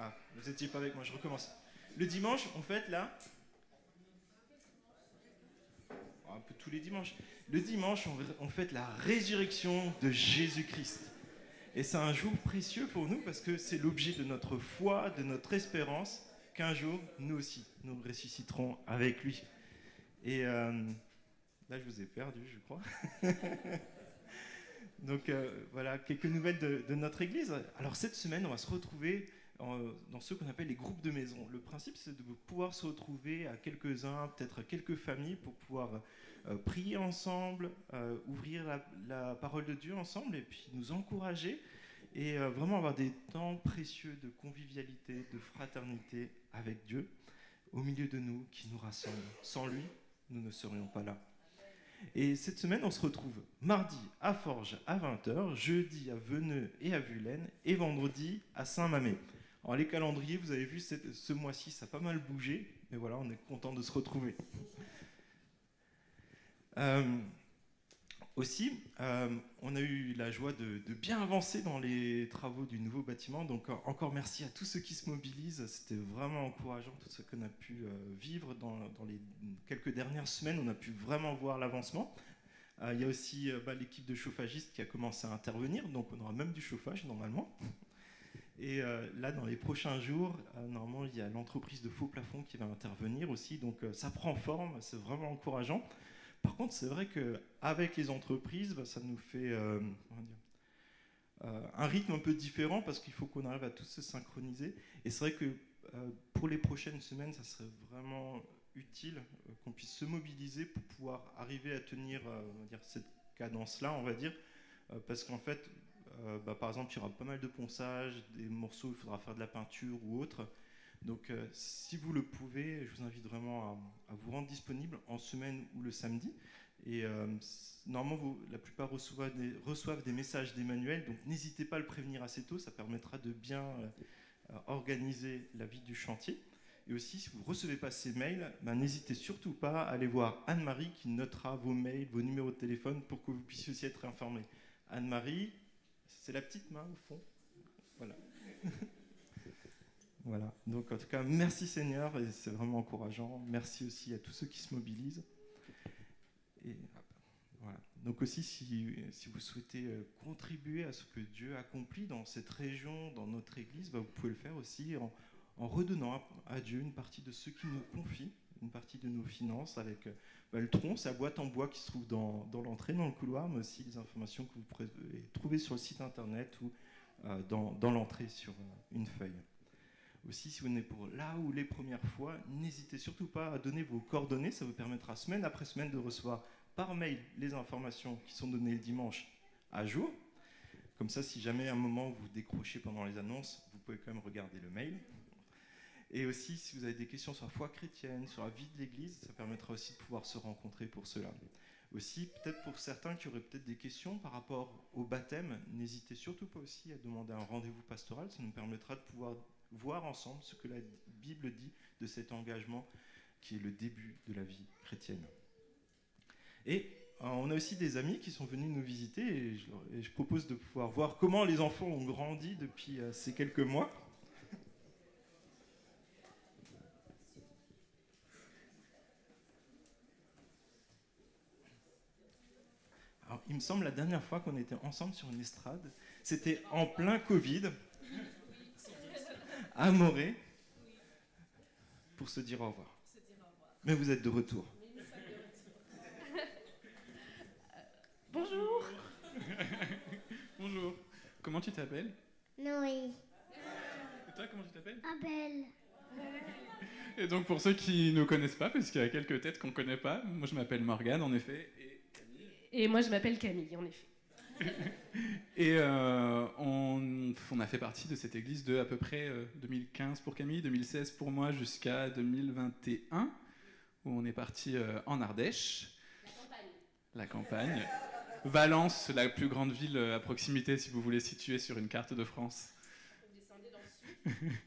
Ah, vous n'étiez pas avec moi, je recommence. Le dimanche, on fête là. Un peu tous les dimanches. Le dimanche, on fête la résurrection de Jésus-Christ. Et c'est un jour précieux pour nous parce que c'est l'objet de notre foi, de notre espérance, qu'un jour, nous aussi, nous ressusciterons avec lui. Et là, je vous ai perdu, je crois. Donc voilà, quelques nouvelles de notre Église. Alors cette semaine, on va se retrouver dans ce qu'on appelle les groupes de maison. Le principe, c'est de pouvoir se retrouver à quelques-uns, peut-être à quelques familles, pour pouvoir prier ensemble, ouvrir la parole de Dieu ensemble, et puis nous encourager, et vraiment avoir des temps précieux de convivialité, de fraternité avec Dieu, au milieu de nous, qui nous rassemble. Sans lui, nous ne serions pas là. Et cette semaine, on se retrouve mardi à Forges à 20h, jeudi à Veneux et à Vulaine, et vendredi à Saint-Mamet. Alors les calendriers, vous avez vu, ce mois-ci, ça a pas mal bougé, mais voilà, on est content de se retrouver. Aussi, on a eu la joie de bien avancer dans les travaux du nouveau bâtiment, donc encore merci à tous ceux qui se mobilisent, c'était vraiment encourageant tout ce qu'on a pu vivre dans les quelques dernières semaines, on a pu vraiment voir l'avancement. Il y a aussi l'équipe de chauffagistes qui a commencé à intervenir, donc on aura même du chauffage normalement. Et là, dans les prochains jours, normalement, il y a l'entreprise de faux plafonds qui va intervenir aussi, donc ça prend forme, c'est vraiment encourageant. Par contre, c'est vrai qu'avec les entreprises, ça nous fait un rythme un peu différent parce qu'il faut qu'on arrive à tous se synchroniser. Et c'est vrai que pour les prochaines semaines, ça serait vraiment utile qu'on puisse se mobiliser pour pouvoir arriver à tenir on va dire, cette cadence-là, on va dire. Parce qu'en fait, par exemple, il y aura pas mal de ponçage, des morceaux où il faudra faire de la peinture ou autre. Donc si vous le pouvez, je vous invite vraiment à vous rendre disponible en semaine ou le samedi. Et normalement, la plupart reçoivent des messages d'Emmanuel, donc n'hésitez pas à le prévenir assez tôt, ça permettra de bien organiser la vie du chantier. Et aussi, si vous ne recevez pas ces mails, n'hésitez surtout pas à aller voir Anne-Marie qui notera vos mails, vos numéros de téléphone pour que vous puissiez aussi être informés. Anne-Marie, c'est la petite main au fond. Voilà. Voilà, donc en tout cas, merci Seigneur, et c'est vraiment encourageant. Merci aussi à tous ceux qui se mobilisent. Et voilà. Donc aussi, si vous souhaitez contribuer à ce que Dieu accomplit dans cette région, dans notre Église, vous pouvez le faire aussi en redonnant à Dieu une partie de ce qu'il nous confie, une partie de nos finances, avec le tronc, sa boîte en bois qui se trouve dans l'entrée, dans le couloir, mais aussi les informations que vous pourrez trouver sur le site internet ou dans l'entrée sur une feuille. Aussi, si vous venez pour là ou les premières fois, n'hésitez surtout pas à donner vos coordonnées. Ça vous permettra semaine après semaine de recevoir par mail les informations qui sont données le dimanche à jour. Comme ça, si jamais à un moment vous décrochez pendant les annonces, vous pouvez quand même regarder le mail. Et aussi, si vous avez des questions sur la foi chrétienne, sur la vie de l'Église, ça permettra aussi de pouvoir se rencontrer pour cela. Aussi, peut-être pour certains qui auraient peut-être des questions par rapport au baptême, n'hésitez surtout pas aussi à demander un rendez-vous pastoral. Ça nous permettra de pouvoir voir ensemble ce que la Bible dit de cet engagement qui est le début de la vie chrétienne. Et on a aussi des amis qui sont venus nous visiter et je propose de pouvoir voir comment les enfants ont grandi depuis ces quelques mois. Alors, il me semble la dernière fois qu'on était ensemble sur une estrade, c'était en plein Covid, à Morée, pour se dire au revoir. Mais vous êtes de retour. Bonjour. Bonjour. Comment tu t'appelles? Noé. Et toi, comment tu t'appelles? Abel. Et donc, pour ceux qui ne nous connaissent pas, parce qu'il y a quelques têtes qu'on ne connaît pas, moi je m'appelle Morgane, en effet, et Camille. Et moi je m'appelle Camille, en effet. Et on a fait partie de cette église de à peu près 2015 pour Camille, 2016 pour moi, jusqu'à 2021, où on est parti en Ardèche. La campagne. Valence, la plus grande ville à proximité, si vous voulez situer sur une carte de France. Vous descendez dans le sud.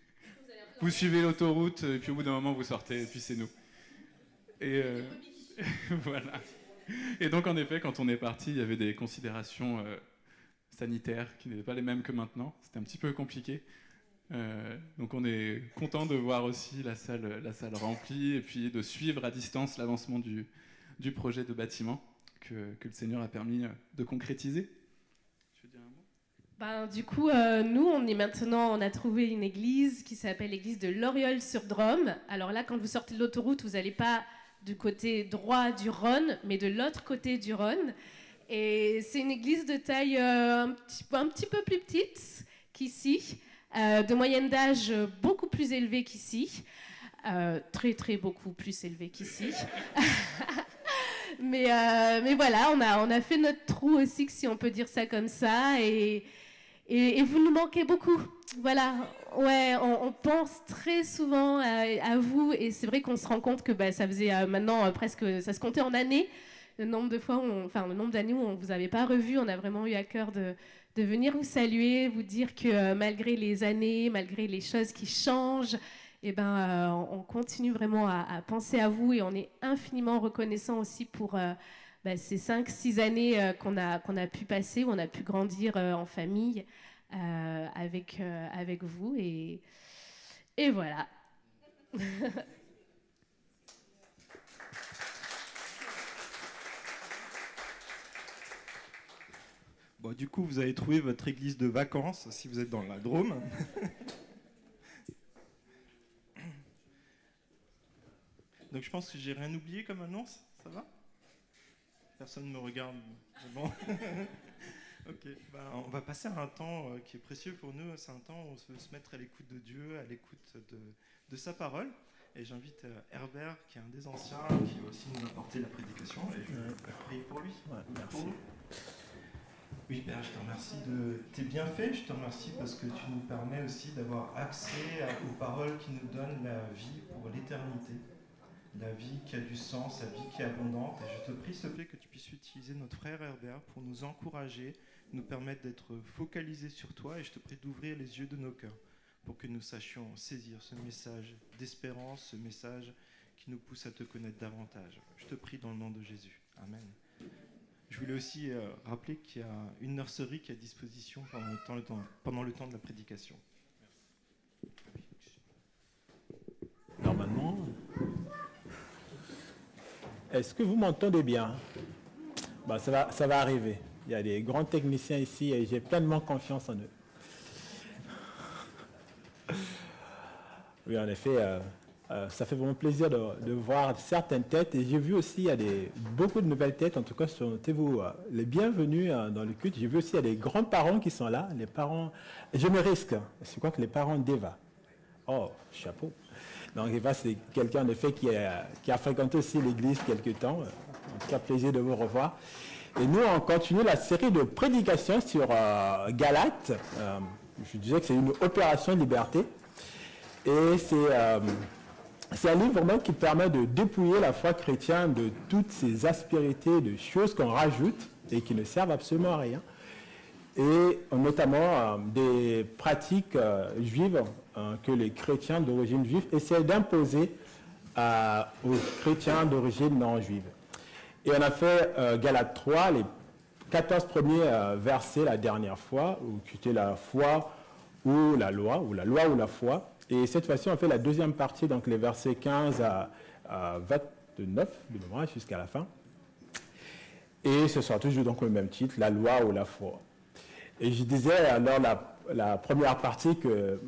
Vous suivez l'autoroute, et puis au bout d'un moment, vous sortez, et puis c'est nous. Et voilà. Et donc, en effet, quand on est parti, il y avait des considérations sanitaires qui n'étaient pas les mêmes que maintenant. C'était un petit peu compliqué. Donc on est content de voir aussi la salle remplie et puis de suivre à distance l'avancement du projet de bâtiment que le Seigneur a permis de concrétiser. Tu veux dire un mot ? Du coup, nous, on a trouvé une église qui s'appelle l'église de Loriol-sur-Drôme. Alors là, quand vous sortez de l'autoroute, vous n'allez pas du côté droit du Rhône, mais de l'autre côté du Rhône. Et c'est une église de taille un petit peu plus petite qu'ici, de moyenne d'âge beaucoup plus élevée qu'ici, très beaucoup plus élevée qu'ici. mais voilà, on a fait notre trou aussi, si on peut dire ça comme ça, et vous nous manquez beaucoup. Voilà, ouais, on pense très souvent à vous, et c'est vrai qu'on se rend compte que ça faisait maintenant presque, ça se comptait en années, le nombre d'années où on ne vous avait pas revu. On a vraiment eu à cœur de venir vous saluer, vous dire que malgré les années, malgré les choses qui changent, on continue vraiment à penser à vous, et on est infiniment reconnaissant aussi pour ces 5-6 années qu'on a pu passer, où on a pu grandir en famille avec vous, et voilà. Bon, du coup, vous avez trouvé votre église de vacances, si vous êtes dans la Drôme. Donc je pense que j'ai rien oublié comme annonce, ça va ? Personne ne me regarde, c'est bon. Ok, on va passer à un temps qui est précieux pour nous. C'est un temps où on veut se mettre à l'écoute de Dieu, à l'écoute de sa parole. Et j'invite Herbert, qui est un des anciens, qui va aussi nous apporter la prédication. Et je vais prier pour lui. Ouais, merci. Pour nous. Oui, Père, je te remercie de tes bienfaits. Je te remercie parce que tu nous permets aussi d'avoir accès aux paroles qui nous donnent la vie pour l'éternité. La vie qui a du sens, la vie qui est abondante. Et je te prie, s'il te plaît, que tu puisses utiliser notre frère Herbert pour nous encourager, nous permettre d'être focalisés sur toi. Et je te prie d'ouvrir les yeux de nos cœurs pour que nous sachions saisir ce message d'espérance, ce message qui nous pousse à te connaître davantage. Je te prie dans le nom de Jésus. Amen. Je voulais aussi rappeler qu'il y a une nurserie qui est à disposition pendant le temps de la prédication. Normalement, est-ce que vous m'entendez bien ? Ça va arriver. Il y a des grands techniciens ici et j'ai pleinement confiance en eux. Oui, en effet, ça fait vraiment plaisir de voir certaines têtes. Et j'ai vu aussi, il y a beaucoup de nouvelles têtes. En tout cas, sentez-vous les bienvenus dans le culte. J'ai vu aussi, il y a des grands-parents qui sont là. Les parents, je me risque, je crois que les parents d'Eva. Oh, chapeau. Donc Eva, c'est quelqu'un en effet qui a fréquenté aussi l'église quelque temps. En tout cas, plaisir de vous revoir. Et nous, on continue la série de prédications sur Galates. Je disais que c'est une opération liberté. Et c'est un livre vraiment qui permet de dépouiller la foi chrétienne de toutes ces aspérités, de choses qu'on rajoute et qui ne servent absolument à rien. Et notamment des pratiques juives que les chrétiens d'origine juive essaient d'imposer aux chrétiens d'origine non juive. Et on a fait Galates 3, les 14 premiers versets la dernière fois, où c'était la foi ou la loi ou la foi. Et cette fois-ci, on fait la deuxième partie, donc les versets 15 à 29, du moment jusqu'à la fin. Et ce sera toujours donc le même titre, la loi ou la foi. Et je disais alors la première partie que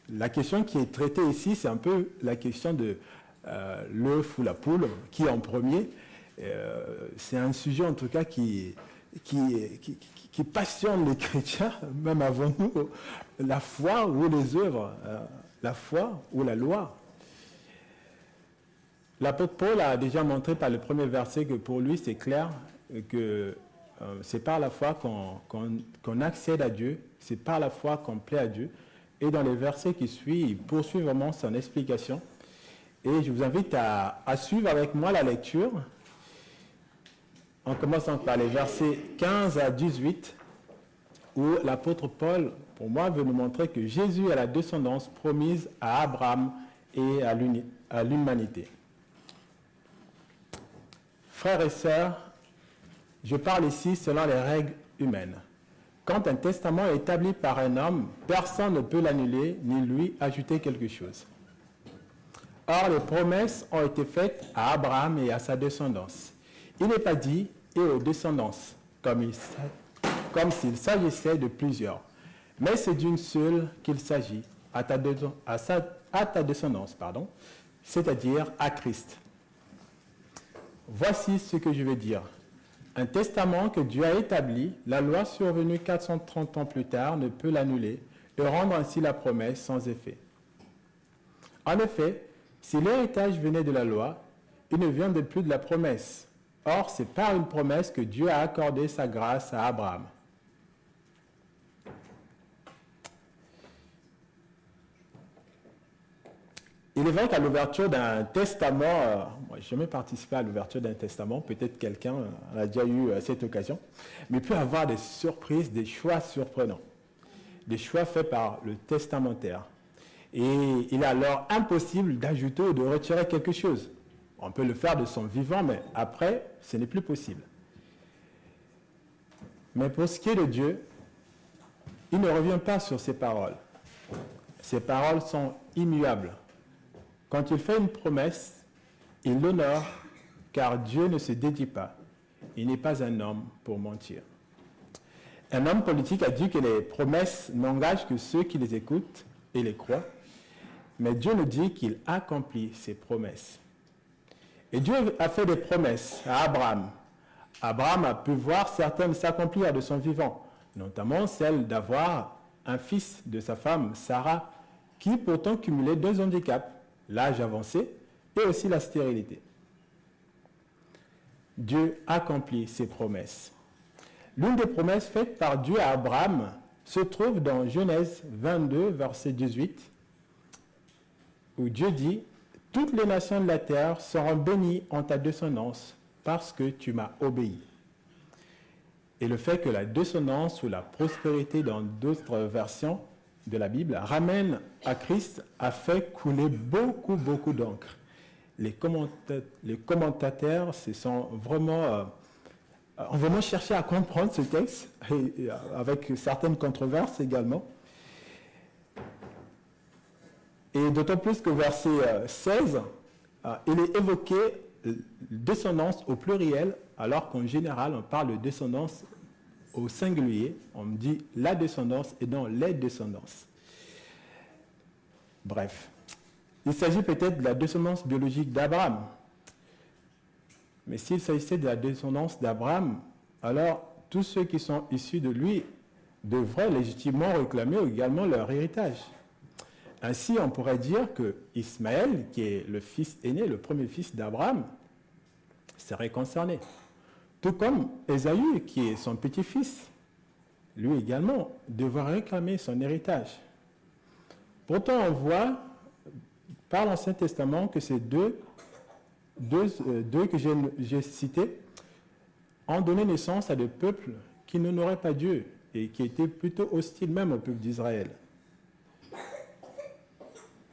la question qui est traitée ici, c'est un peu la question de l'œuf ou la poule, qui est en premier. C'est un sujet en tout cas qui passionne les chrétiens, même avant nous, la foi ou les œuvres, la foi ou la loi. L'apôtre Paul a déjà montré par le premier verset que pour lui c'est clair que c'est par la foi qu'on accède à Dieu, c'est par la foi qu'on plaît à Dieu. Et dans les versets qui suivent, il poursuit vraiment son explication. Et je vous invite à suivre avec moi la lecture. En commençant par les versets 15 à 18, où l'apôtre Paul, pour moi, veut nous montrer que Jésus est la descendance promise à Abraham et à l'humanité. Frères et sœurs, je parle ici selon les règles humaines. quand un testament est établi par un homme, personne ne peut l'annuler ni lui ajouter quelque chose. Or, les promesses ont été faites à Abraham et à sa descendance. Il n'est pas dit « et aux descendances », comme s'il s'agissait de plusieurs. Mais c'est d'une seule qu'il s'agit, à ta descendance, c'est-à-dire à Christ. Voici ce que je veux dire. Un testament que Dieu a établi, la loi survenue 430 ans plus tard ne peut l'annuler et rendre ainsi la promesse sans effet. En effet, si l'héritage venait de la loi, il ne viendrait plus de la promesse. Or, c'est par une promesse que Dieu a accordé sa grâce à Abraham. Il est vrai qu'à l'ouverture d'un testament, moi je n'ai jamais participé à l'ouverture d'un testament, peut-être quelqu'un a déjà eu cette occasion, mais il peut y avoir des surprises, des choix surprenants, des choix faits par le testamentaire. Et il est alors impossible d'ajouter ou de retirer quelque chose. On peut le faire de son vivant, mais après, ce n'est plus possible. Mais pour ce qui est de Dieu, il ne revient pas sur ses paroles. Ses paroles sont immuables. Quand il fait une promesse, il l'honore, car Dieu ne se dédie pas. Il n'est pas un homme pour mentir. Un homme politique a dit que les promesses n'engagent que ceux qui les écoutent et les croient, mais Dieu nous dit qu'il accomplit ses promesses. Et Dieu a fait des promesses à Abraham. Abraham a pu voir certaines s'accomplir de son vivant, notamment celle d'avoir un fils de sa femme, Sarah, qui pourtant cumulait 2 handicaps, l'âge avancé et aussi la stérilité. Dieu accomplit ses promesses. L'une des promesses faites par Dieu à Abraham se trouve dans Genèse 22, verset 18, où Dieu dit « Toutes les nations de la terre seront bénies en ta descendance parce que tu m'as obéi. » Et le fait que la descendance ou la prospérité dans d'autres versions de la Bible ramène à Christ a fait couler beaucoup d'encre. Les commentateurs ont vraiment cherché à comprendre ce texte, et avec certaines controverses également. Et d'autant plus que verset 16, il est évoqué descendance au pluriel, alors qu'en général, on parle de descendance au singulier. On me dit la descendance et non les descendances. Bref, il s'agit peut-être de la descendance biologique d'Abraham. Mais s'il s'agissait de la descendance d'Abraham, alors tous ceux qui sont issus de lui devraient légitimement réclamer également leur héritage. Ainsi, on pourrait dire que Ismaël, qui est le fils aîné, le premier fils d'Abraham, serait concerné. Tout comme Ésaü, qui est son petit-fils, lui également devrait réclamer son héritage. Pourtant, on voit par l'Ancien Testament que ces deux que j'ai cités ont donné naissance à des peuples qui n'honoraient pas Dieu et qui étaient plutôt hostiles même au peuple d'Israël.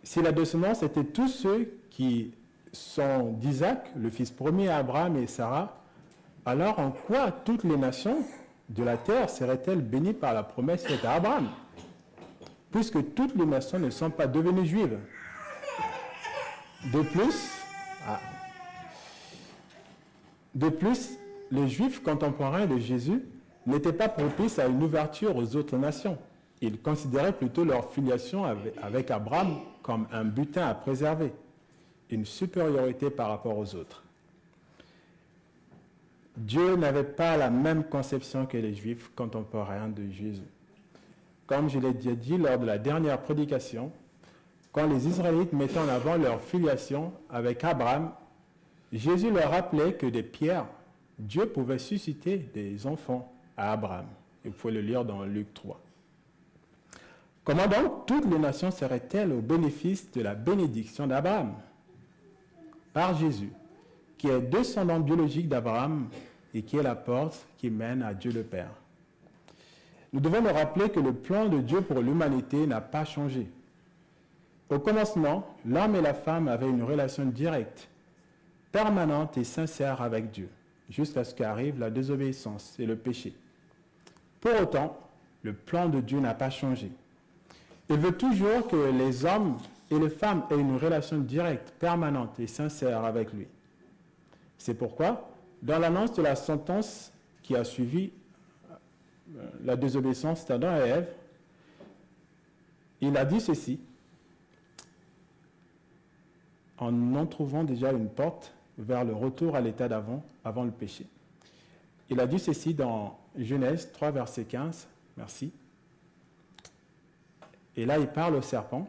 Si la descendance était tous ceux qui sont d'Isaac, le fils premier Abraham et Sarah, alors en quoi toutes les nations de la terre seraient-elles bénies par la promesse faite à Abraham, puisque toutes les nations ne sont pas devenues juives? De plus, les Juifs contemporains de Jésus n'étaient pas propices à une ouverture aux autres nations. Ils considéraient plutôt leur filiation avec Abraham comme un butin à préserver, une supériorité par rapport aux autres. Dieu n'avait pas la même conception que les Juifs contemporains de Jésus. Comme je l'ai déjà dit lors de la dernière prédication, quand les Israélites mettaient en avant leur filiation avec Abraham, Jésus leur rappelait que des pierres, Dieu pouvait susciter des enfants à Abraham. Vous pouvez le lire dans Luc 3. Comment donc toutes les nations seraient-elles au bénéfice de la bénédiction d'Abraham? Par Jésus, qui est descendant biologique d'Abraham et qui est la porte qui mène à Dieu le Père. Nous devons nous rappeler que le plan de Dieu pour l'humanité n'a pas changé. Au commencement, l'homme et la femme avaient une relation directe, permanente et sincère avec Dieu, jusqu'à ce qu'arrive la désobéissance et le péché. Pour autant, Le plan de Dieu n'a pas changé. Il veut toujours que les hommes et les femmes aient une relation directe, permanente et sincère avec lui. C'est pourquoi, dans l'annonce de la sentence qui a suivi la désobéissance d'Adam et Ève, il a dit ceci, en trouvant déjà une porte vers le retour à l'état d'avant, avant le péché. Il a dit ceci dans Genèse 3, verset 15. Merci. Et là, il parle au serpent,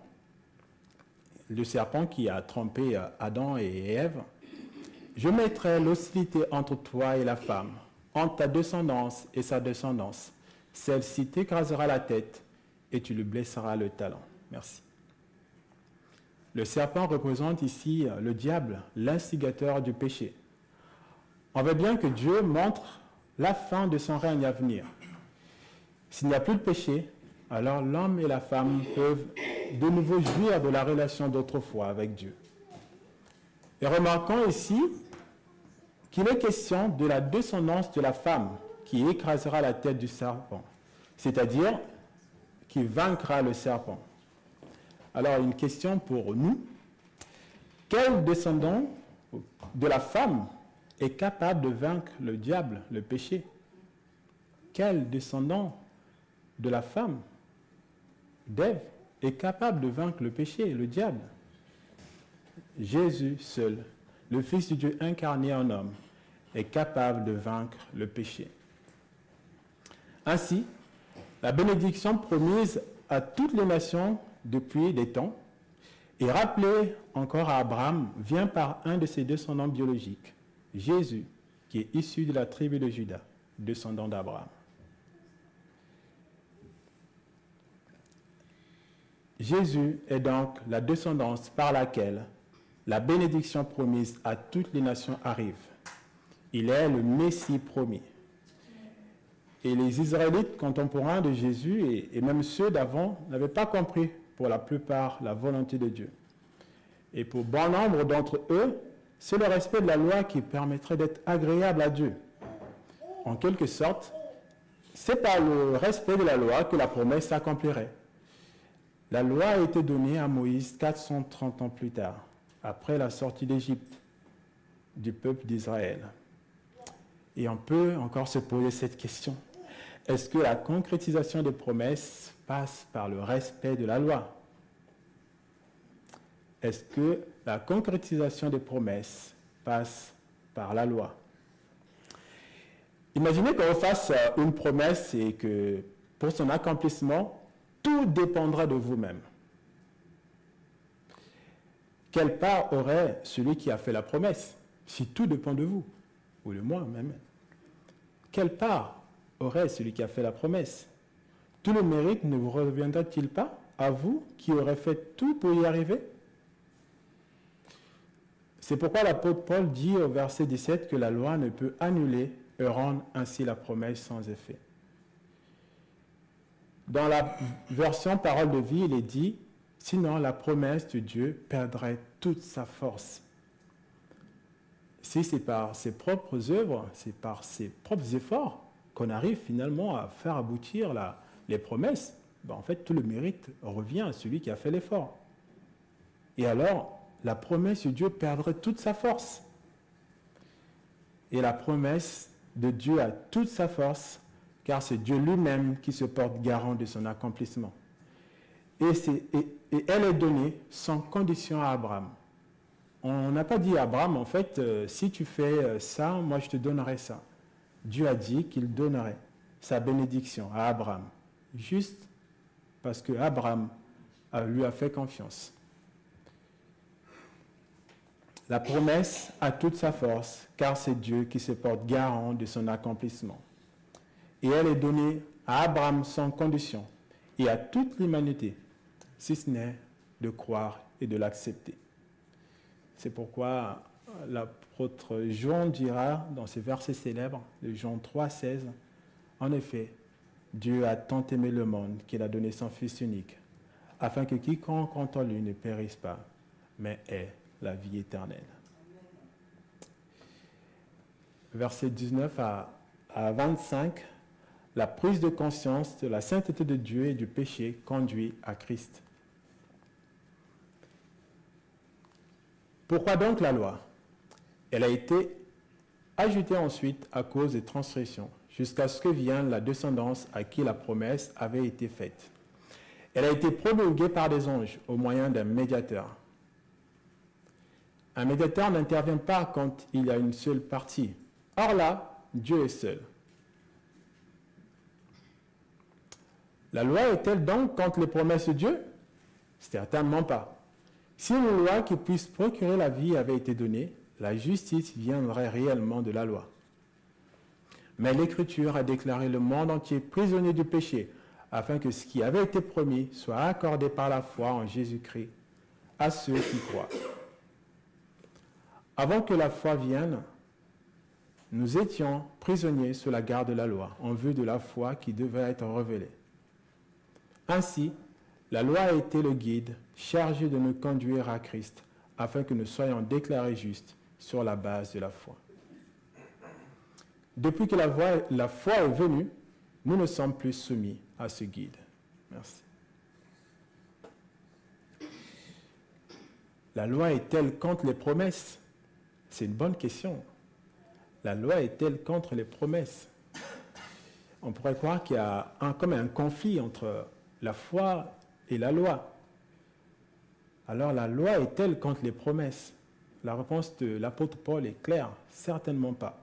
le serpent qui a trompé Adam et Ève. « Je mettrai l'hostilité entre toi et la femme, entre ta descendance et sa descendance. Celle-ci t'écrasera la tête et tu lui blesseras le talon. » Merci. Le serpent représente ici le diable, l'instigateur du péché. On veut bien que Dieu montre la fin de son règne à venir. S'il n'y a plus de péché, alors l'homme et la femme peuvent de nouveau jouir de la relation d'autrefois avec Dieu. Et remarquons ici qu'il est question de la descendance de la femme qui écrasera la tête du serpent, c'est-à-dire qui vaincra le serpent. Alors, une question pour nous. Quel descendant de la femme est capable de vaincre le diable, le péché? Quel descendant de la femme d'Ève est capable de vaincre le péché, le diable? Jésus seul, le Fils de Dieu incarné en homme, est capable de vaincre le péché. Ainsi, la bénédiction promise à toutes les nations depuis des temps et rappelée encore à Abraham vient par un de ses descendants biologiques, Jésus, qui est issu de la tribu de Juda, descendant d'Abraham. Jésus est donc la descendance par laquelle la bénédiction promise à toutes les nations arrive. Il est le Messie promis. Et les Israélites contemporains de Jésus, et même ceux d'avant, n'avaient pas compris pour la plupart la volonté de Dieu. Et pour bon nombre d'entre eux, c'est le respect de la loi qui permettrait d'être agréable à Dieu. En quelque sorte, c'est par le respect de la loi que la promesse s'accomplirait. La loi a été donnée à Moïse 430 ans plus tard, après la sortie d'Égypte du peuple d'Israël. Et on peut encore se poser cette question. Est-ce que la concrétisation des promesses passe par le respect de la loi? Est-ce que la concrétisation des promesses passe par la loi? Imaginez qu'on fasse une promesse et que pour son accomplissement, tout dépendra de vous-même. Quelle part aurait celui qui a fait la promesse, si tout dépend de vous, ou de moi même? Quelle part aurait celui qui a fait la promesse? Tout le mérite ne vous reviendra-t-il pas à vous qui aurez fait tout pour y arriver? C'est pourquoi l'apôtre Paul dit au verset 17 que la loi ne peut annuler et rendre ainsi la promesse sans effet. Dans la version Parole de vie, il est dit « Sinon, la promesse de Dieu perdrait toute sa force. » Si c'est par ses propres œuvres, c'est par ses propres efforts qu'on arrive finalement à faire aboutir les promesses, en fait, tout le mérite revient à celui qui a fait l'effort. Et alors, la promesse de Dieu perdrait toute sa force. Et la promesse de Dieu a toute sa force, car c'est Dieu lui-même qui se porte garant de son accomplissement. Et elle est donnée sans condition à Abraham. On n'a pas dit à Abraham, en fait, si tu fais ça, moi je te donnerai ça. Dieu a dit qu'il donnerait sa bénédiction à Abraham, juste parce que Abraham lui a fait confiance. La promesse a toute sa force, car c'est Dieu qui se porte garant de son accomplissement. Et elle est donnée à Abraham sans condition, et à toute l'humanité, si ce n'est de croire et de l'accepter. C'est pourquoi l'apôtre Jean dira dans ces versets célèbres de Jean 3,16, en effet, Dieu a tant aimé le monde qu'il a donné son Fils unique, afin que quiconque croit en lui ne périsse pas, mais ait la vie éternelle. Versets 19 à 25, la prise de conscience de la sainteté de Dieu et du péché conduit à Christ. Pourquoi donc la loi? Elle a été ajoutée ensuite à cause des transgressions, jusqu'à ce que vienne la descendance à qui la promesse avait été faite. Elle a été promulguée par des anges au moyen d'un médiateur. Un médiateur n'intervient pas quand il y a une seule partie. Or là, Dieu est seul. La loi est-elle donc contre les promesses de Dieu? Certainement pas. Si une loi qui puisse procurer la vie avait été donnée, la justice viendrait réellement de la loi. Mais l'Écriture a déclaré le monde entier prisonnier du péché, afin que ce qui avait été promis soit accordé par la foi en Jésus-Christ à ceux qui croient. Avant que la foi vienne, nous étions prisonniers sous la garde de la loi, en vue de la foi qui devait être révélée. Ainsi, la loi a été le guide chargé de nous conduire à Christ, afin que nous soyons déclarés justes sur la base de la foi. Depuis que la foi est venue, nous ne sommes plus soumis à ce guide. Merci. La loi est-elle contre les promesses? C'est une bonne question. La loi est-elle contre les promesses? On pourrait croire qu'il y a comme un conflit entre la foi et la loi. Alors la loi est-elle contre les promesses? La réponse de l'apôtre Paul est claire, certainement pas.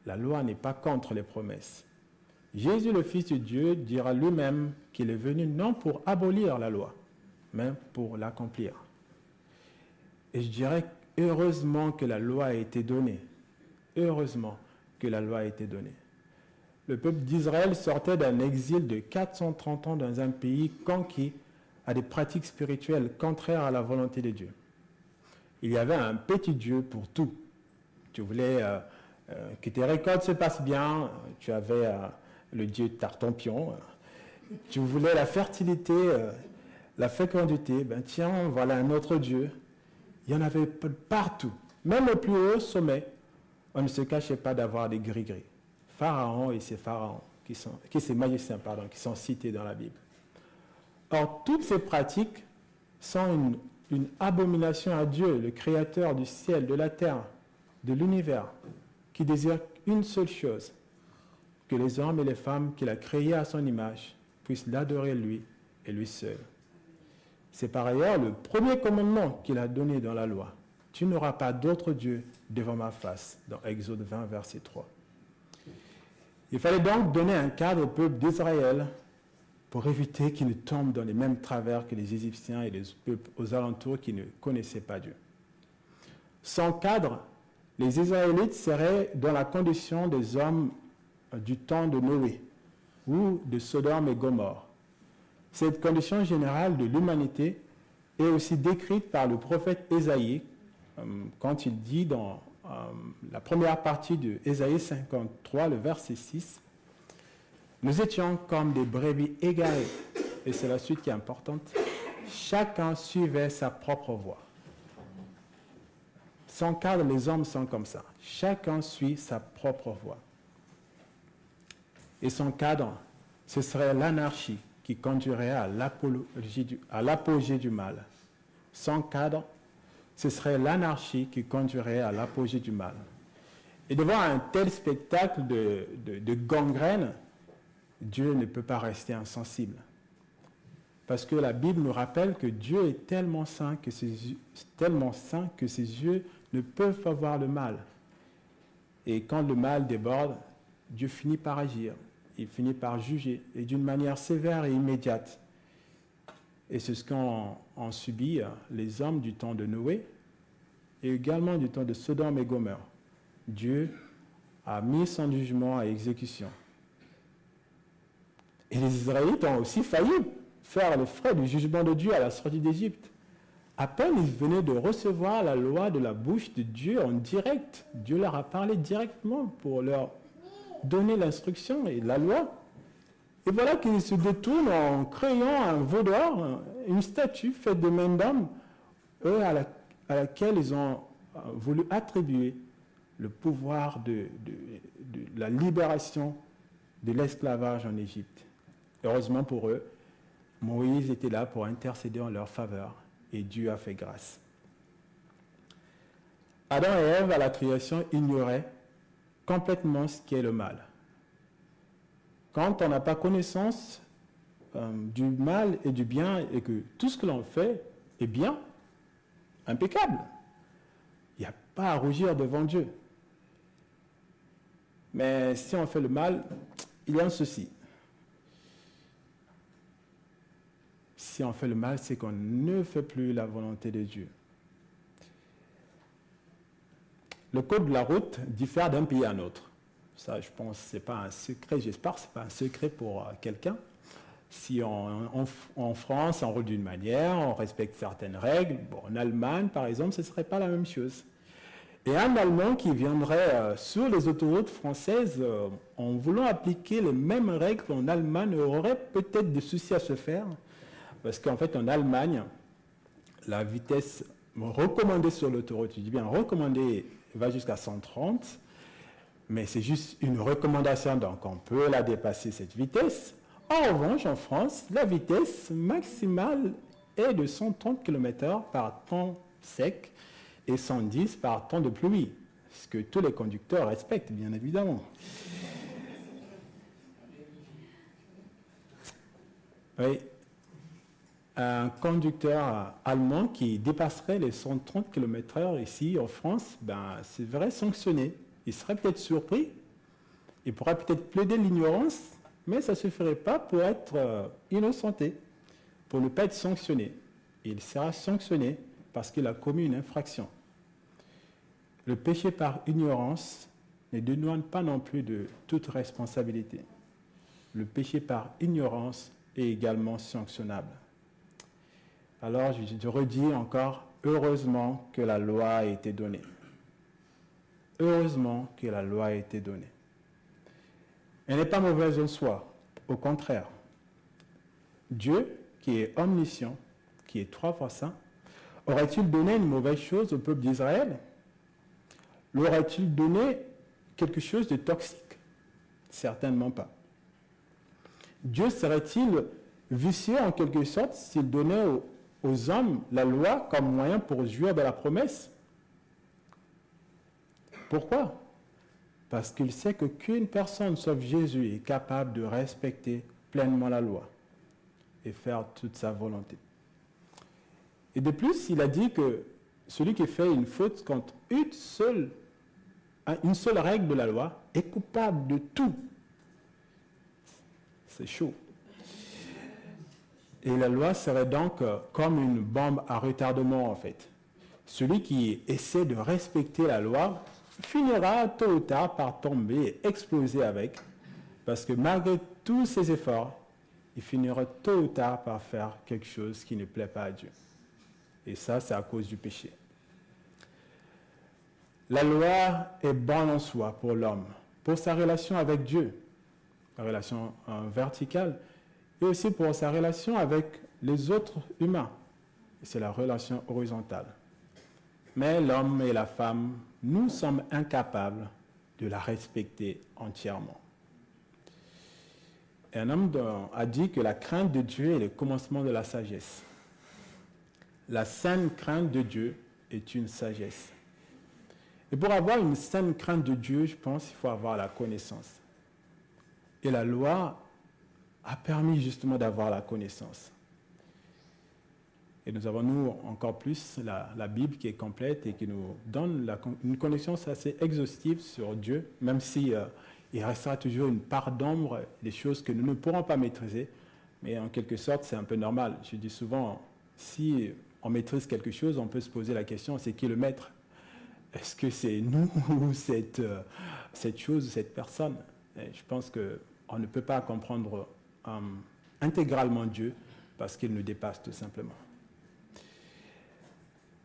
La loi n'est pas contre les promesses. Jésus, le Fils de Dieu, dira lui-même qu'il est venu non pour abolir la loi, mais pour l'accomplir. Et je dirais heureusement que la loi a été donnée. Heureusement que la loi a été donnée. Le peuple d'Israël sortait d'un exil de 430 ans dans un pays conquis à des pratiques spirituelles contraires à la volonté de Dieu. Il y avait un petit Dieu pour tout. Tu voulais que tes récoltes se passent bien, tu avais le Dieu Tartampion. Tu voulais la fertilité, la fécondité, ben tiens, voilà un autre Dieu. Il y en avait partout. Même au plus haut sommet, on ne se cachait pas d'avoir des gris-gris. Pharaon et ses pharaons, ses magiciens, qui sont cités dans la Bible. Or, toutes ces pratiques sont une abomination à Dieu, le Créateur du ciel, de la terre, de l'univers, qui désire une seule chose, que les hommes et les femmes qu'il a créés à son image puissent l'adorer lui et lui seul. C'est par ailleurs le premier commandement qu'il a donné dans la loi. Tu n'auras pas d'autre Dieu devant ma face, dans Exode 20, verset 3. Il fallait donc donner un cadre au peuple d'Israël pour éviter qu'il ne tombe dans les mêmes travers que les Égyptiens et les peuples aux alentours qui ne connaissaient pas Dieu. Sans cadre, les Israélites seraient dans la condition des hommes du temps de Noé ou de Sodome et Gomorrhe. Cette condition générale de l'humanité est aussi décrite par le prophète Ésaïe quand il dit dans la première partie de Ésaïe 53, le verset 6, « Nous étions comme des brebis égarées. » Et c'est la suite qui est importante. « Chacun suivait sa propre voie. » Sans cadre, les hommes sont comme ça. Chacun suit sa propre voie. Et sans cadre, ce serait l'anarchie qui conduirait à l'apogée du mal. Sans cadre, ce serait l'anarchie qui conduirait à l'apogée du mal. Et devant un tel spectacle de gangrène, Dieu ne peut pas rester insensible. Parce que la Bible nous rappelle que Dieu est tellement saint que ses yeux ne peuvent pas voir le mal. Et quand le mal déborde, Dieu finit par agir. Il finit par juger, et d'une manière sévère et immédiate. Et c'est ce qu'ont subi les hommes du temps de Noé, et également du temps de Sodome et Gomorrhe. Dieu a mis son jugement à exécution. Et les Israélites ont aussi failli faire les frais du jugement de Dieu à la sortie d'Égypte. À peine ils venaient de recevoir la loi de la bouche de Dieu en direct. Dieu leur a parlé directement pour leur donner l'instruction et la loi. Et voilà qu'ils se détournent en créant un veau d'or, une statue faite de main d'homme, à laquelle ils ont voulu attribuer le pouvoir de la libération de l'esclavage en Égypte. Heureusement pour eux, Moïse était là pour intercéder en leur faveur et Dieu a fait grâce. Adam et Ève, à la création, ignoraient complètement ce qu'est le mal. Quand on n'a pas connaissance du mal et du bien et que tout ce que l'on fait est bien, impeccable, il n'y a pas à rougir devant Dieu. Mais si on fait le mal, il y a un souci. Si on fait le mal, c'est qu'on ne fait plus la volonté de Dieu. Le code de la route diffère d'un pays à un autre. Ça, je pense, ce n'est pas un secret, j'espère, ce n'est pas un secret pour quelqu'un. Si en France, on roule d'une manière, on respecte certaines règles. Bon, en Allemagne, par exemple, ce ne serait pas la même chose. Et un Allemand qui viendrait sur les autoroutes françaises en voulant appliquer les mêmes règles qu'en Allemagne aurait peut-être des soucis à se faire. Parce qu'en fait, en Allemagne, la vitesse recommandée sur l'autoroute, je dis bien recommandée, va jusqu'à 130, mais c'est juste une recommandation, donc on peut la dépasser cette vitesse. En revanche, en France, la vitesse maximale est de 130 km/h par temps sec et 110 par temps de pluie, ce que tous les conducteurs respectent, bien évidemment. Oui. Un conducteur allemand qui dépasserait les 130 km/h ici en France, c'est vrai sanctionné. Il serait peut-être surpris, il pourrait peut-être plaider l'ignorance, mais ça ne suffirait pas pour être innocenté, pour ne pas être sanctionné. Il sera sanctionné parce qu'il a commis une infraction. Le péché par ignorance ne dédouane pas non plus de toute responsabilité. Le péché par ignorance est également sanctionnable. Alors, je redis encore, heureusement que la loi a été donnée. Heureusement que la loi a été donnée. Elle n'est pas mauvaise en soi, au contraire. Dieu, qui est omniscient, qui est 3 fois saint, aurait-il donné une mauvaise chose au peuple d'Israël? L'aurait-il donné quelque chose de toxique? Certainement pas. Dieu serait-il vicieux en quelque sorte s'il donnait aux hommes la loi comme moyen pour jouir de la promesse? Pourquoi? Parce qu'il sait qu'aucune personne sauf Jésus est capable de respecter pleinement la loi et faire toute sa volonté. Et de plus, il a dit que celui qui fait une faute contre une seule règle de la loi est coupable de tout. C'est chaud. Et la loi serait donc comme une bombe à retardement, en fait. Celui qui essaie de respecter la loi finira tôt ou tard par tomber et exploser avec, parce que malgré tous ses efforts, il finira tôt ou tard par faire quelque chose qui ne plaît pas à Dieu. Et ça, c'est à cause du péché. La loi est bonne en soi pour l'homme, pour sa relation avec Dieu, la relation verticale, et aussi pour sa relation avec les autres humains. C'est la relation horizontale. Mais l'homme et la femme, nous sommes incapables de la respecter entièrement. Et un homme a dit que la crainte de Dieu est le commencement de la sagesse. La saine crainte de Dieu est une sagesse. Et pour avoir une saine crainte de Dieu, je pense qu'il faut avoir la connaissance. Et la loi a permis justement d'avoir la connaissance. Et nous avons, nous, encore plus la Bible qui est complète et qui nous donne une connaissance assez exhaustive sur Dieu, même si il restera toujours une part d'ombre, des choses que nous ne pourrons pas maîtriser. Mais en quelque sorte, c'est un peu normal. Je dis souvent, si on maîtrise quelque chose, on peut se poser la question, c'est qui le maître? Est-ce que c'est nous ou cette chose, cette personne? Et je pense qu'on ne peut pas comprendre intégralement Dieu parce qu'il nous dépasse tout simplement.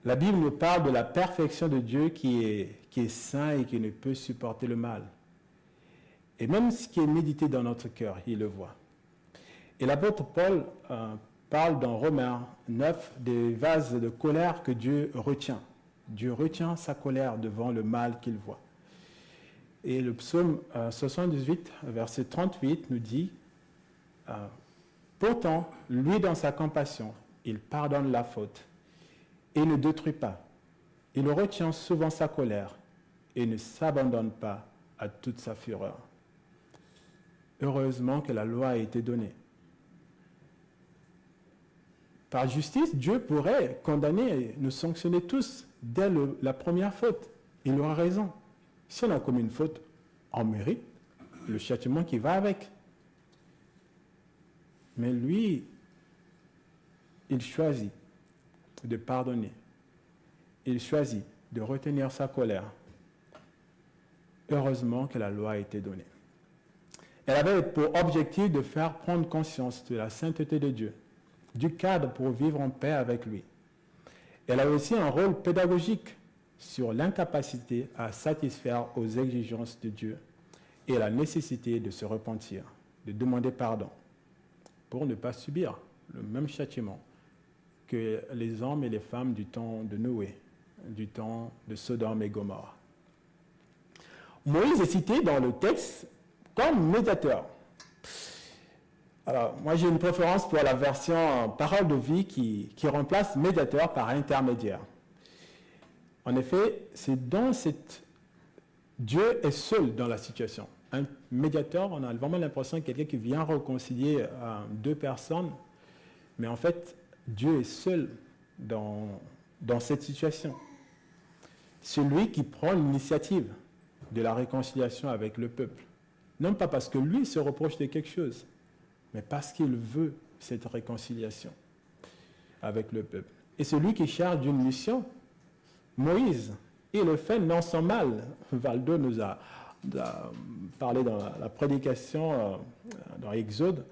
La Bible nous parle de la perfection de Dieu qui est saint et qui ne peut supporter le mal. Et même ce qui est médité dans notre cœur, il le voit. Et l'apôtre Paul parle dans Romains 9 des vases de colère que Dieu retient. Dieu retient sa colère devant le mal qu'il voit. Et le psaume 78, verset 38 nous dit pourtant, lui dans sa compassion, il pardonne la faute et ne détruit pas. Il retient souvent sa colère et ne s'abandonne pas à toute sa fureur. Heureusement que la loi a été donnée. Par justice, Dieu pourrait condamner et nous sanctionner tous dès la première faute. Il aura raison. Si on a commis une faute, on mérite le châtiment qui va avec. Mais lui, il choisit de pardonner. Il choisit de retenir sa colère. Heureusement que la loi a été donnée. Elle avait pour objectif de faire prendre conscience de la sainteté de Dieu, du cadre pour vivre en paix avec lui. Elle a aussi un rôle pédagogique sur l'incapacité à satisfaire aux exigences de Dieu et la nécessité de se repentir, de demander pardon, pour ne pas subir le même châtiment que les hommes et les femmes du temps de Noé, du temps de Sodome et Gomorrhe. Moïse est cité dans le texte comme médiateur. Alors, moi j'ai une préférence pour la version parole de vie qui remplace médiateur par intermédiaire. En effet, c'est dans cette... Dieu est seul dans la situation. Un médiateur, on a vraiment l'impression de quelqu'un qui vient réconcilier deux personnes, mais en fait, Dieu est seul dans cette situation. C'est lui qui prend l'initiative de la réconciliation avec le peuple. Non pas parce que lui se reproche de quelque chose, mais parce qu'il veut cette réconciliation avec le peuple. Et c'est lui qui charge d'une mission. Moïse, il le fait non sans mal. Valdo nous a parlé dans la prédication dans Exode,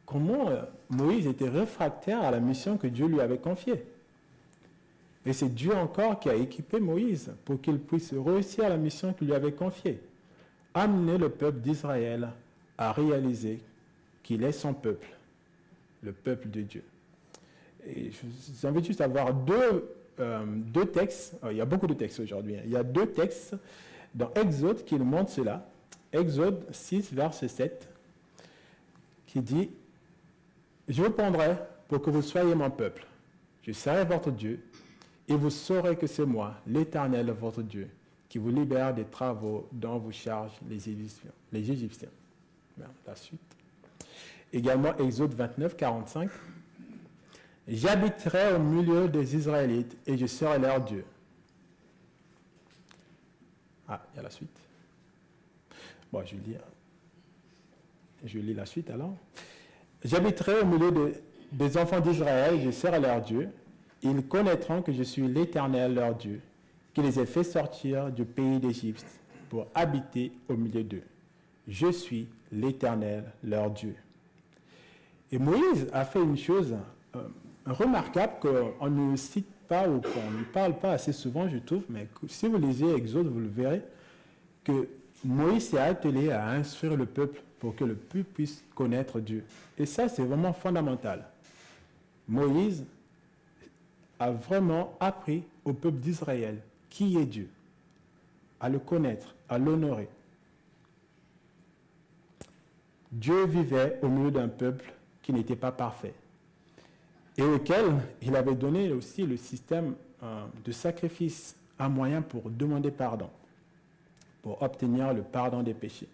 comment Moïse était réfractaire à la mission que Dieu lui avait confiée. Et c'est Dieu encore qui a équipé Moïse pour qu'il puisse réussir la mission qu'il lui avait confiée. Amener le peuple d'Israël à réaliser qu'il est son peuple, le peuple de Dieu. Et je vous invite juste à voir deux textes. Il y a beaucoup de textes aujourd'hui. Il y a deux textes dans Exode qui nous montrent cela. Exode 6, verset 7, qui dit « Je vous prendrai pour que vous soyez mon peuple. Je serai votre Dieu, et vous saurez que c'est moi, l'Éternel, votre Dieu, qui vous libère des travaux dont vous chargent les Égyptiens. » La suite. Également, Exode 29, 45. « J'habiterai au milieu des Israélites, et je serai leur Dieu. » Ah, il y a la suite. Bon, je lis la suite alors. « J'habiterai au milieu des enfants d'Israël, je serai leur Dieu. Ils connaîtront que je suis l'Éternel, leur Dieu, qui les ai fait sortir du pays d'Égypte pour habiter au milieu d'eux. Je suis l'Éternel, leur Dieu. » Et Moïse a fait une chose remarquable qu'on ne cite pas ou qu'on ne parle pas assez souvent, je trouve, mais si vous lisez Exode, vous le verrez, que Moïse s'est attelé à instruire le peuple pour que le peuple puisse connaître Dieu. Et ça, c'est vraiment fondamental. Moïse a vraiment appris au peuple d'Israël qui est Dieu, à le connaître, à l'honorer. Dieu vivait au milieu d'un peuple qui n'était pas parfait et auquel il avait donné aussi le système de sacrifice, un moyen pour demander pardon, pour obtenir le pardon des péchés.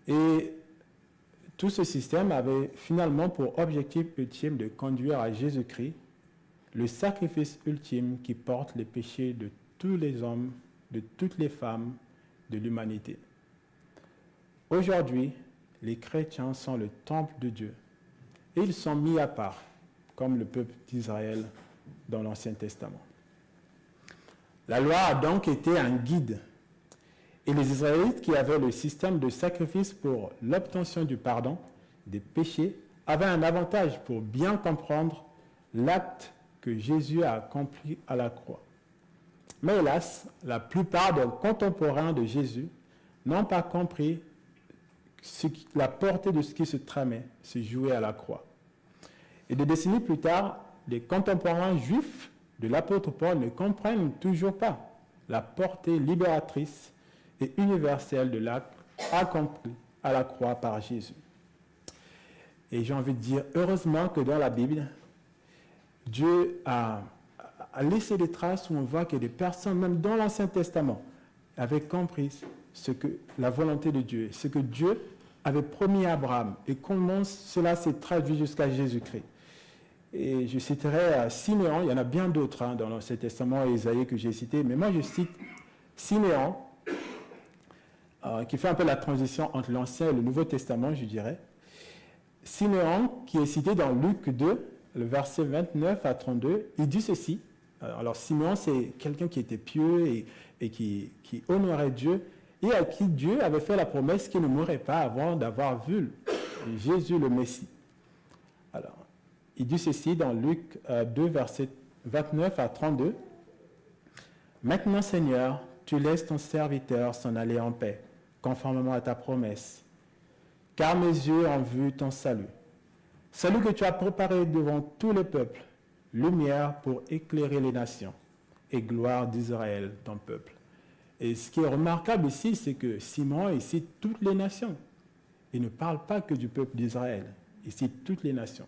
Et tout ce système avait finalement pour objectif ultime de conduire à Jésus-Christ, le sacrifice ultime qui porte les péchés de tous les hommes, de toutes les femmes, de l'humanité. Aujourd'hui, les chrétiens sont le temple de Dieu et ils sont mis à part, comme le peuple d'Israël dans l'Ancien Testament. La loi a donc été un guide. Et les Israélites qui avaient le système de sacrifice pour l'obtention du pardon des péchés avaient un avantage pour bien comprendre l'acte que Jésus a accompli à la croix. Mais hélas, la plupart des contemporains de Jésus n'ont pas compris la portée de ce qui se tramait, se jouait à la croix. Et des décennies plus tard, les contemporains juifs de l'apôtre Paul ne comprennent toujours pas la portée libératrice et universel de l'acte accompli à la croix par Jésus. Et j'ai envie de dire, heureusement que dans la Bible, Dieu a laissé des traces où on voit que des personnes, même dans l'Ancien Testament, avaient compris ce que la volonté de Dieu, ce que Dieu avait promis à Abraham et comment cela s'est traduit jusqu'à Jésus-Christ. Et je citerai Siméon, il y en a bien d'autres dans l'Ancien Testament et Isaïe que j'ai cité, mais moi je cite Siméon, qui fait un peu la transition entre l'Ancien et le Nouveau Testament, je dirais. Siméon, qui est cité dans Luc 2, le verset 29 à 32, il dit ceci. Alors Siméon, c'est quelqu'un qui était pieux et qui honorait Dieu et à qui Dieu avait fait la promesse qu'il ne mourrait pas avant d'avoir vu Jésus le Messie. Alors, il dit ceci dans Luc 2, verset 29 à 32. « Maintenant, Seigneur, tu laisses ton serviteur s'en aller en paix, conformément à ta promesse, car mes yeux ont vu ton salut. Salut que tu as préparé devant tous les peuples, lumière pour éclairer les nations et gloire d'Israël, ton peuple. » Et ce qui est remarquable ici, c'est que Simon cite toutes les nations. Il ne parle pas que du peuple d'Israël, il cite toutes les nations.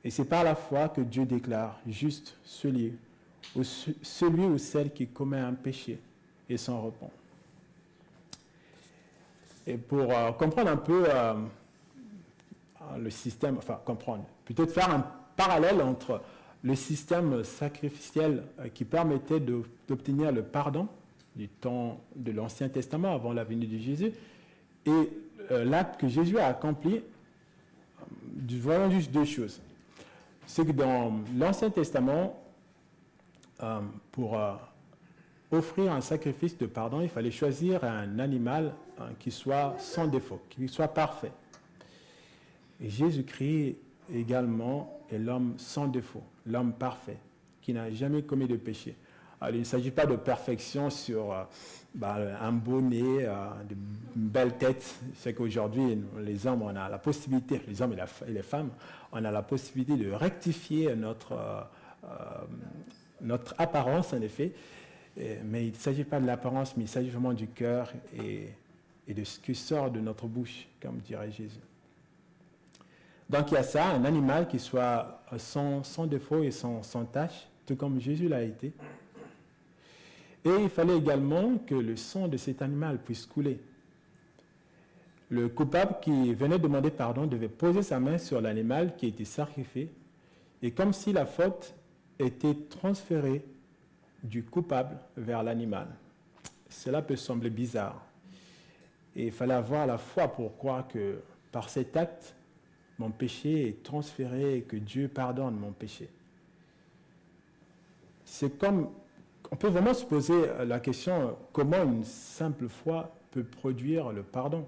Et c'est par la foi que Dieu déclare juste celui ou celle qui commet un péché et s'en repent. Et pour comprendre un peu le système, enfin comprendre, peut-être faire un parallèle entre le système sacrificiel qui permettait d'obtenir le pardon du temps de l'Ancien Testament avant la venue de Jésus et l'acte que Jésus a accompli, voyons juste deux choses. C'est que dans l'Ancien Testament, pour offrir un sacrifice de pardon, il fallait choisir un animal qui soit sans défaut, qui soit parfait. Et Jésus-Christ également est l'homme sans défaut, l'homme parfait, qui n'a jamais commis de péché. Alors, il ne s'agit pas de perfection sur un beau nez, de belles têtes. C'est qu'aujourd'hui, les hommes, on a la possibilité, les hommes et les femmes, on a la possibilité de rectifier notre apparence, en effet. Mais il ne s'agit pas de l'apparence, mais il s'agit vraiment du cœur et de ce qui sort de notre bouche, comme dirait Jésus. Donc il y a ça, un animal qui soit sans défaut et sans tache, tout comme Jésus l'a été. Et il fallait également que le sang de cet animal puisse couler. Le coupable qui venait demander pardon devait poser sa main sur l'animal qui a été sacrifié, et comme si la faute était transférée du coupable vers l'animal. Cela peut sembler bizarre. Et il fallait avoir la foi pour croire que par cet acte, mon péché est transféré et que Dieu pardonne mon péché. C'est comme, on peut vraiment se poser la question, comment une simple foi peut produire le pardon?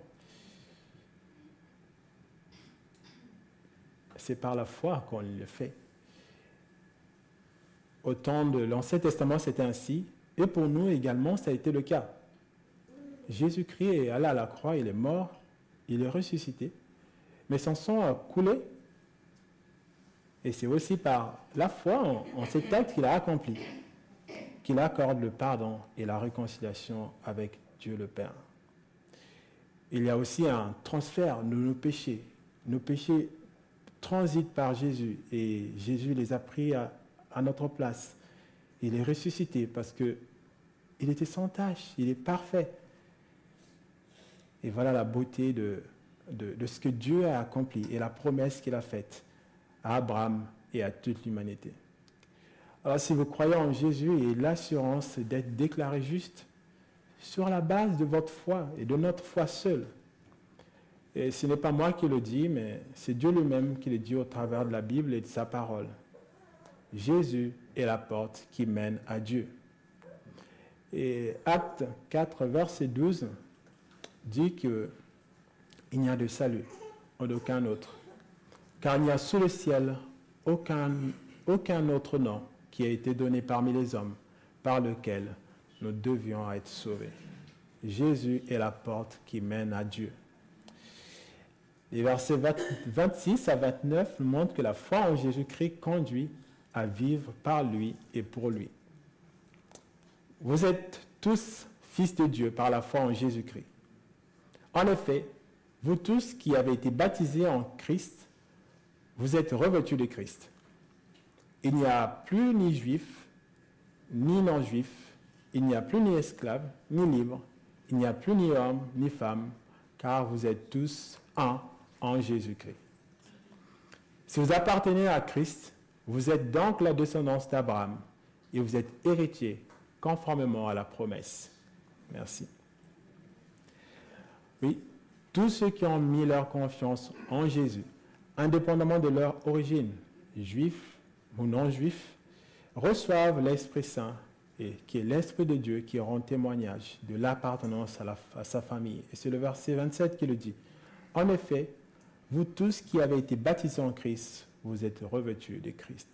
C'est par la foi qu'on le fait. Au temps de l'Ancien Testament, c'était ainsi, et pour nous également, ça a été le cas. Jésus-Christ est allé à la croix, il est mort, il est ressuscité, mais son sang a coulé, et c'est aussi par la foi en cet acte qu'il a accompli, qu'il accorde le pardon et la réconciliation avec Dieu le Père. Il y a aussi un transfert de nos péchés. Nos péchés transitent par Jésus, et Jésus les a pris à notre place. Il est ressuscité parce qu'il était sans tache, il est parfait. Et voilà la beauté de ce que Dieu a accompli et la promesse qu'il a faite à Abraham et à toute l'humanité. Alors si vous croyez en Jésus et l'assurance d'être déclaré juste sur la base de votre foi et de notre foi seule, et ce n'est pas moi qui le dis, mais c'est Dieu lui-même qui le dit au travers de la Bible et de sa parole. Jésus est la porte qui mène à Dieu. Et Acte 4, verset 12, dit qu'il n'y a de salut en aucun autre, car il n'y a sous le ciel aucun autre nom qui a été donné parmi les hommes par lequel nous devions être sauvés. Jésus est la porte qui mène à Dieu. Les versets 26 à 29 nous montrent que la foi en Jésus-Christ conduit à vivre par lui et pour lui. Vous êtes tous fils de Dieu par la foi en Jésus-Christ. En effet, vous tous qui avez été baptisés en Christ, vous êtes revêtus de Christ. Il n'y a plus ni juif, ni non-juif, il n'y a plus ni esclave, ni libre, il n'y a plus ni homme, ni femme, car vous êtes tous un en Jésus-Christ. Si vous appartenez à Christ, vous êtes donc la descendance d'Abraham et vous êtes héritiers conformément à la promesse. Merci. Oui, tous ceux qui ont mis leur confiance en Jésus, indépendamment de leur origine, juifs ou non-juifs, reçoivent l'Esprit Saint, et qui est l'Esprit de Dieu qui rend témoignage de l'appartenance à sa famille. Et c'est le verset 27 qui le dit. En effet, vous tous qui avez été baptisés en Christ, vous êtes revêtus de Christ.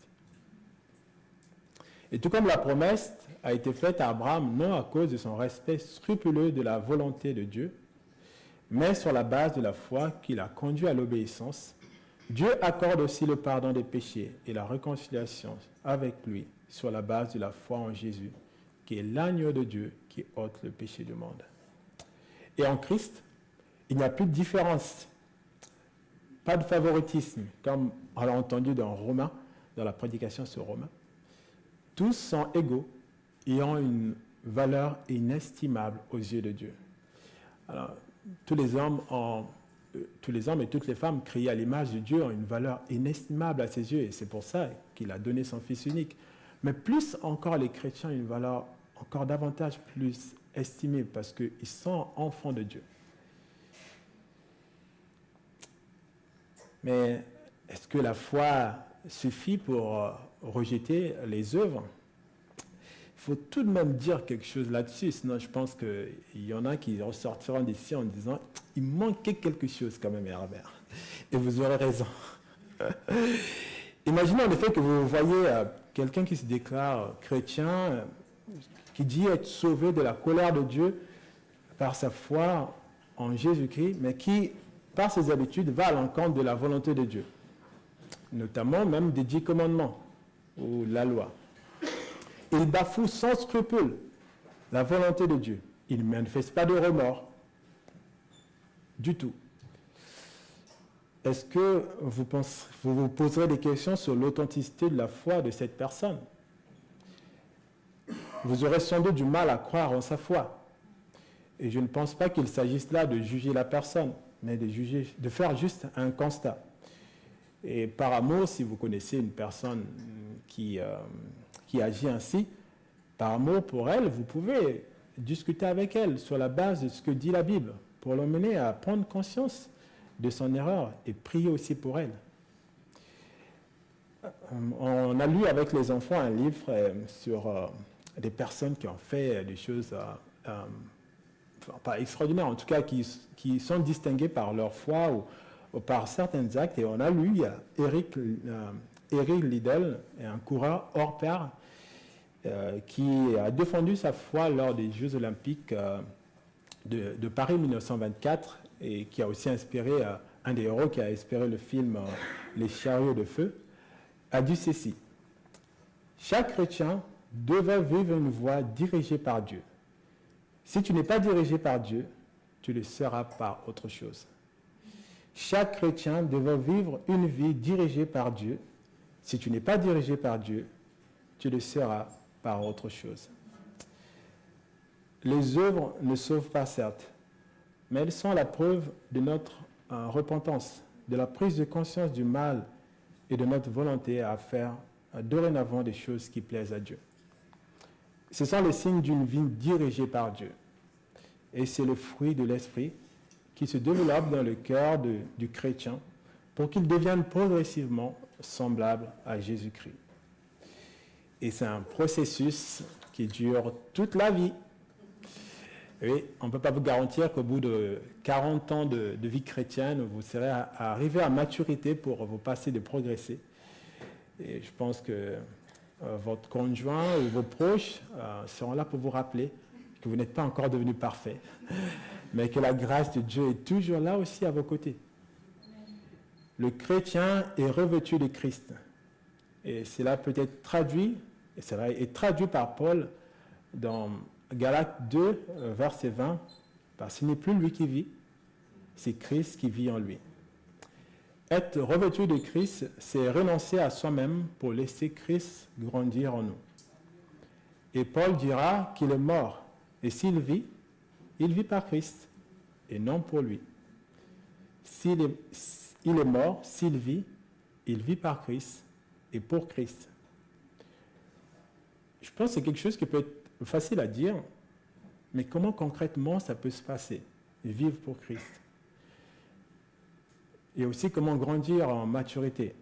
Et tout comme la promesse a été faite à Abraham, non à cause de son respect scrupuleux de la volonté de Dieu, mais sur la base de la foi qui l'a conduit à l'obéissance, Dieu accorde aussi le pardon des péchés et la réconciliation avec lui sur la base de la foi en Jésus, qui est l'agneau de Dieu qui ôte le péché du monde. Et en Christ, il n'y a plus de différence, pas de favoritisme, comme on l'a entendu dans Romains, dans la prédication sur Romains. Tous sont égaux et ont une valeur inestimable aux yeux de Dieu. Alors, tous les hommes et toutes les femmes créés à l'image de Dieu ont une valeur inestimable à ses yeux, et c'est pour ça qu'il a donné son Fils unique. Mais plus encore, les chrétiens ont une valeur encore davantage plus estimée, parce qu'ils sont enfants de Dieu. Mais est-ce que la foi suffit pour rejeter les œuvres? Il faut tout de même dire quelque chose là-dessus, sinon je pense qu'il y en a qui ressortiront d'ici en disant « il manquait quelque chose quand même, Herbert ». Et vous aurez raison. Imaginez en effet que vous voyez quelqu'un qui se déclare chrétien, qui dit être sauvé de la colère de Dieu par sa foi en Jésus-Christ, mais qui, par ses habitudes, va à l'encontre de la volonté de Dieu, notamment même des 10 commandements ou la loi. Il bafoue sans scrupule la volonté de Dieu. Il ne manifeste pas de remords du tout. Est-ce que vous vous poserez des questions sur l'authenticité de la foi de cette personne? Vous aurez sans doute du mal à croire en sa foi. Et je ne pense pas qu'il s'agisse là de juger la personne, mais de faire juste un constat. Et par amour, si vous connaissez une personne qui agit ainsi, par amour pour elle, vous pouvez discuter avec elle sur la base de ce que dit la Bible, pour l'emmener à prendre conscience de son erreur et prier aussi pour elle. On a lu avec les enfants un livre sur des personnes qui ont fait des choses pas extraordinaires, en tout cas qui sont distinguées par leur foi ou par certains actes. Et on a lu, il y a Eric Liddell, un coureur hors pair, qui a défendu sa foi lors des Jeux Olympiques de Paris 1924 et qui a aussi inspiré un des héros qui a inspiré le film Les chariots de feu, a dit ceci: chaque chrétien devait vivre une voie dirigée par Dieu. Si tu n'es pas dirigé par Dieu, tu le seras par autre chose. Chaque chrétien devait vivre une vie dirigée par Dieu. Si tu n'es pas dirigé par Dieu, tu le seras par autre chose. Les œuvres ne sauvent pas, certes, mais elles sont la preuve de notre repentance, de la prise de conscience du mal et de notre volonté à faire dorénavant des choses qui plaisent à Dieu. Ce sont les signes d'une vie dirigée par Dieu. Et c'est le fruit de l'esprit qui se développe dans le cœur du chrétien pour qu'il devienne progressivement semblable à Jésus-Christ. Et c'est un processus qui dure toute la vie. Et on ne peut pas vous garantir qu'au bout de 40 ans de vie chrétienne, vous serez arrivé à maturité pour vous passer de progresser. Et je pense que votre conjoint ou vos proches seront là pour vous rappeler que vous n'êtes pas encore devenu parfait, mais que la grâce de Dieu est toujours là aussi à vos côtés. Le chrétien est revêtu de Christ. Et cela peut être traduit, et cela est traduit par Paul dans Galates 2, verset 20, parce que ce n'est plus lui qui vit, c'est Christ qui vit en lui. Être revêtu de Christ, c'est renoncer à soi-même pour laisser Christ grandir en nous. Et Paul dira qu'il est mort, et s'il vit, il vit par Christ, et non pour lui. Il est mort, s'il vit, il vit par Christ, et pour Christ. Je pense que c'est quelque chose qui peut être facile à dire, mais comment concrètement ça peut se passer, vivre pour Christ? Et aussi comment grandir en maturité.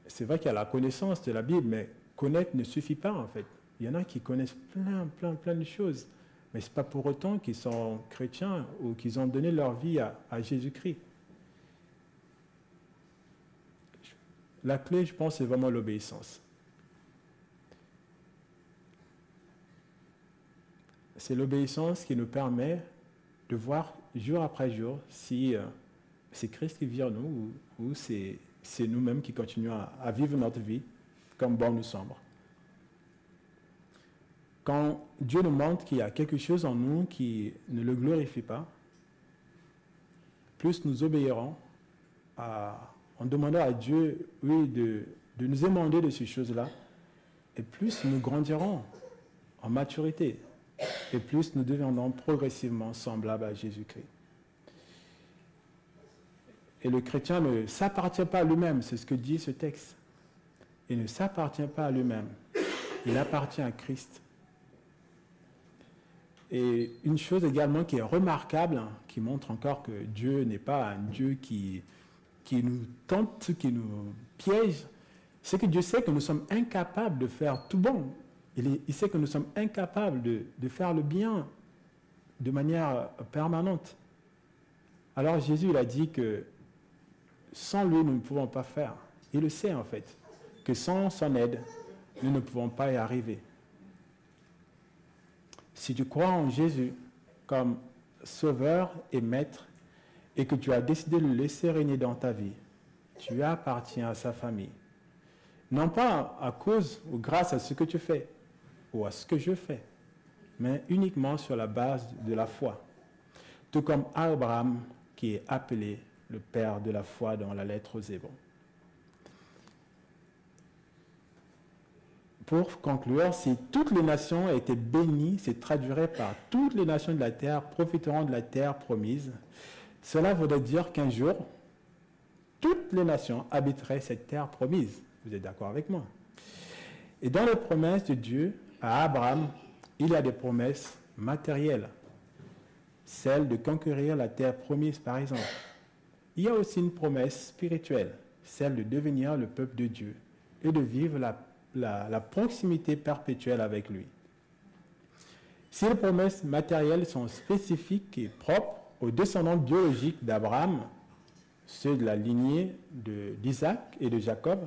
C'est vrai qu'il y a la connaissance de la Bible, mais connaître ne suffit pas en fait. Il y en a qui connaissent plein de choses, mais ce n'est pas pour autant qu'ils sont chrétiens ou qu'ils ont donné leur vie à Jésus-Christ. La clé, je pense, c'est vraiment l'obéissance. C'est l'obéissance qui nous permet de voir jour après jour si c'est Christ qui vit en nous ou c'est nous-mêmes qui continuons à vivre notre vie comme bon nous semble. Quand Dieu nous montre qu'il y a quelque chose en nous qui ne le glorifie pas, plus nous obéirons en demandant à Dieu, oui, de nous émander de ces choses-là, et plus nous grandirons en maturité, et plus nous deviendrons progressivement semblables à Jésus-Christ. Et le chrétien ne s'appartient pas à lui-même, c'est ce que dit ce texte. Il ne s'appartient pas à lui-même, il appartient à Christ. Et une chose également qui est remarquable, qui montre encore que Dieu n'est pas un Dieu qui nous tente, qui nous piège, c'est que Dieu sait que nous sommes incapables de faire tout bon. Il sait que nous sommes incapables de faire le bien de manière permanente. Alors Jésus, il a dit que sans lui, nous ne pouvons pas faire. Il le sait en fait, que sans son aide, nous ne pouvons pas y arriver. Si tu crois en Jésus comme sauveur et maître, et que tu as décidé de le laisser régner dans ta vie, tu appartiens à sa famille. Non pas à cause ou grâce à ce que tu fais, ou à ce que je fais, mais uniquement sur la base de la foi. Tout comme Abraham, qui est appelé le père de la foi dans la lettre aux Hébreux. Pour conclure, si toutes les nations étaient bénies, se traduirait par toutes les nations de la terre profiteront de la terre promise. Cela voudrait dire qu'un jour, toutes les nations habiteraient cette terre promise. Vous êtes d'accord avec moi? Et dans les promesses de Dieu à Abraham, il y a des promesses matérielles. Celle de conquérir la terre promise, par exemple. Il y a aussi une promesse spirituelle, celle de devenir le peuple de Dieu et de vivre la proximité perpétuelle avec lui. Si les promesses matérielles sont spécifiques et propres aux descendants biologiques d'Abraham, ceux de la lignée d'Isaac et de Jacob,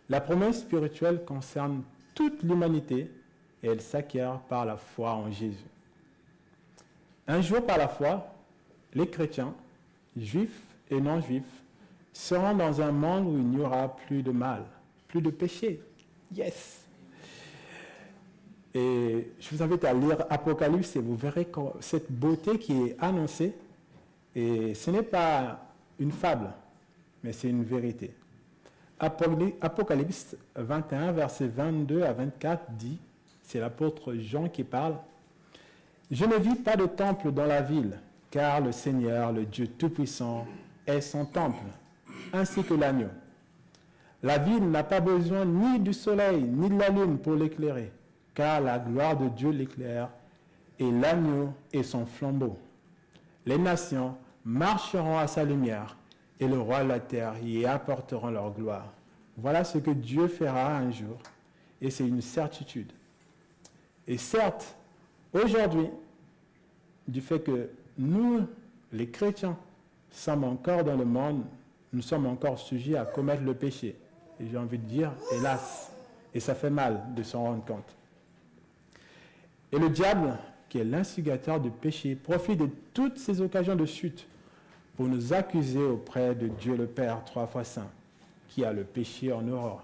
la promesse spirituelle concerne toute l'humanité et elle s'acquiert par la foi en Jésus. Un jour, par la foi, les chrétiens, juifs et non-juifs, seront dans un monde où il n'y aura plus de mal, plus de péché. Yes! Et je vous invite à lire Apocalypse et vous verrez cette beauté qui est annoncée. Et ce n'est pas une fable, mais c'est une vérité. Apocalypse 21, versets 22 à 24 dit, c'est l'apôtre Jean qui parle, « Je ne vis pas de temple dans la ville, car le Seigneur, le Dieu Tout-Puissant, est son temple, ainsi que l'agneau. La ville n'a pas besoin ni du soleil, ni de la lune pour l'éclairer, car la gloire de Dieu l'éclaire, et l'agneau est son flambeau. Les nations marcheront à sa lumière, et le roi de la terre y apporteront leur gloire. Voilà ce que Dieu fera un jour, et c'est une certitude. Et certes, aujourd'hui, du fait que nous, les chrétiens, sommes encore dans le monde, nous sommes encore sujets à commettre le péché. Et j'ai envie de dire, hélas, et ça fait mal de s'en rendre compte. Et le diable, qui est l'instigateur du péché, profite de toutes ces occasions de chute pour nous accuser auprès de Dieu le Père, 3 fois saint, qui a le péché en horreur.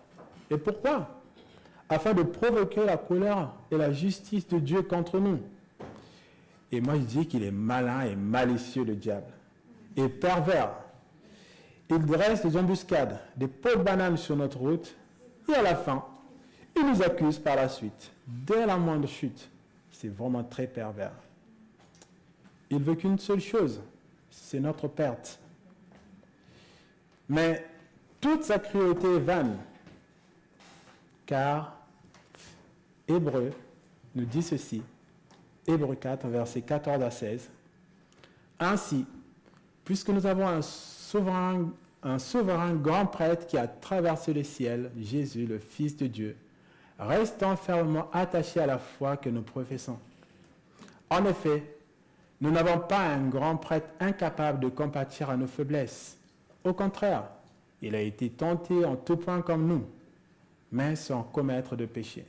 Et pourquoi? afin de provoquer la colère et la justice de Dieu contre nous. Et moi, je dis qu'il est malin et malicieux, le diable, et pervers. Il dresse des embuscades, des pots de bananes sur notre route, et à la fin, il nous accuse par la suite, dès la moindre chute. C'est vraiment très pervers. Il veut qu'une seule chose, c'est notre perte. Mais toute sa cruauté est vaine, car Hébreu nous dit ceci, Hébreu 4, versets 14 à 16. Ainsi, puisque nous avons un souverain grand prêtre qui a traversé le ciel, Jésus, le Fils de Dieu, restons fermement attachés à la foi que nous professons. En effet, nous n'avons pas un grand prêtre incapable de compatir à nos faiblesses. Au contraire, il a été tenté en tout point comme nous, mais sans commettre de péché.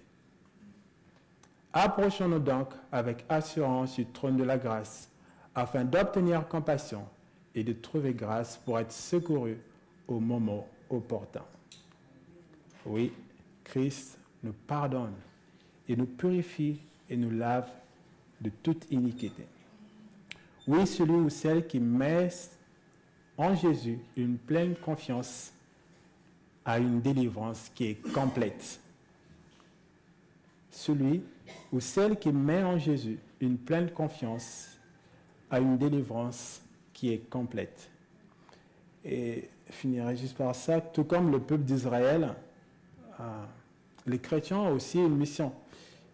Approchons-nous donc avec assurance du trône de la grâce, afin d'obtenir compassion et de trouver grâce pour être secourus au moment opportun. Oui, Christ nous pardonne et nous purifie et nous lave de toute iniquité. Oui, celui ou celle qui met en Jésus une pleine confiance a une délivrance qui est complète. Celui ou celle qui met en Jésus une pleine confiance a une délivrance qui est complète. Et je finirai juste par ça, tout comme le peuple d'Israël, les chrétiens ont aussi une mission,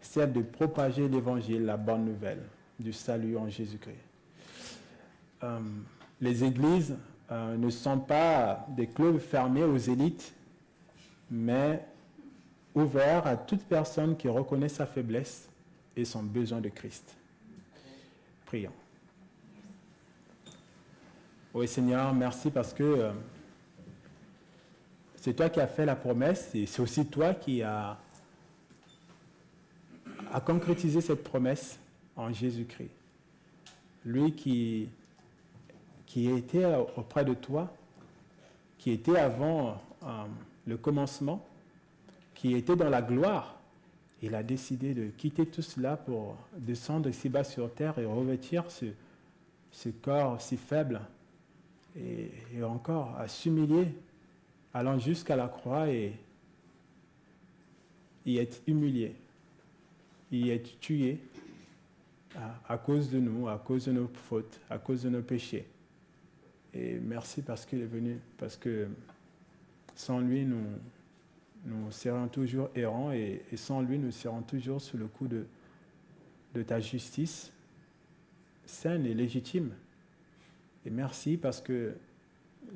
celle de propager l'évangile, la bonne nouvelle du salut en Jésus-Christ. Les églises ne sont pas des clubs fermés aux élites, mais ouverts à toute personne qui reconnaît sa faiblesse et son besoin de Christ. Prions. Oui, Seigneur, merci parce que c'est toi qui as fait la promesse et c'est aussi toi qui as concrétisé cette promesse en Jésus-Christ. Lui qui était auprès de toi, qui était avant le commencement, qui était dans la gloire, il a décidé de quitter tout cela pour descendre si bas sur terre et revêtir ce corps si faible et encore à s'humilier, allant jusqu'à la croix et y être humilié, y être tué à cause de nous, à cause de nos fautes, à cause de nos péchés. Et merci parce qu'il est venu, parce que sans lui, nous serions toujours errants et sans lui, nous serions toujours sous le coup de ta justice saine et légitime. Et merci parce que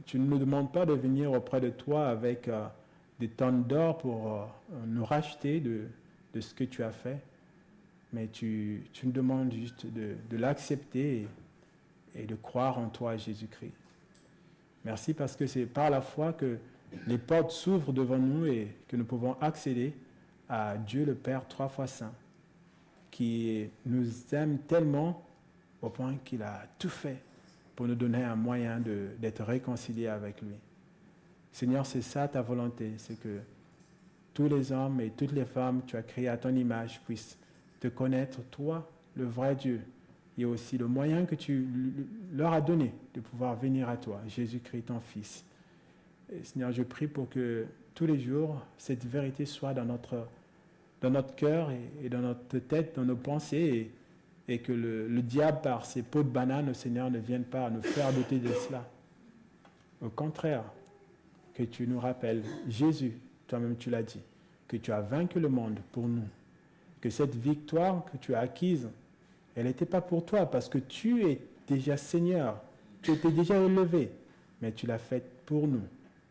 tu ne nous demandes pas de venir auprès de toi avec des tonnes d'or pour nous racheter de ce que tu as fait, mais tu nous demandes juste de l'accepter et de croire en toi, Jésus-Christ. Merci parce que c'est par la foi que les portes s'ouvrent devant nous et que nous pouvons accéder à Dieu le Père 3 fois saint, qui nous aime tellement au point qu'il a tout fait pour nous donner un moyen d'être réconciliés avec lui. Seigneur, c'est ça ta volonté, c'est que tous les hommes et toutes les femmes que tu as créés à ton image puissent te connaître, toi, le vrai Dieu. Il y a aussi le moyen que tu leur as donné de pouvoir venir à toi, Jésus-Christ, ton Fils. Et Seigneur, je prie pour que tous les jours, cette vérité soit dans notre cœur et dans notre tête, dans nos pensées, et que le diable, par ses pots de banane, Seigneur, ne vienne pas nous faire douter de cela. Au contraire, que tu nous rappelles, Jésus, toi-même tu l'as dit, que tu as vaincu le monde pour nous, que cette victoire que tu as acquise, elle n'était pas pour toi, parce que tu es déjà Seigneur, tu étais déjà élevé, mais tu l'as faite pour nous,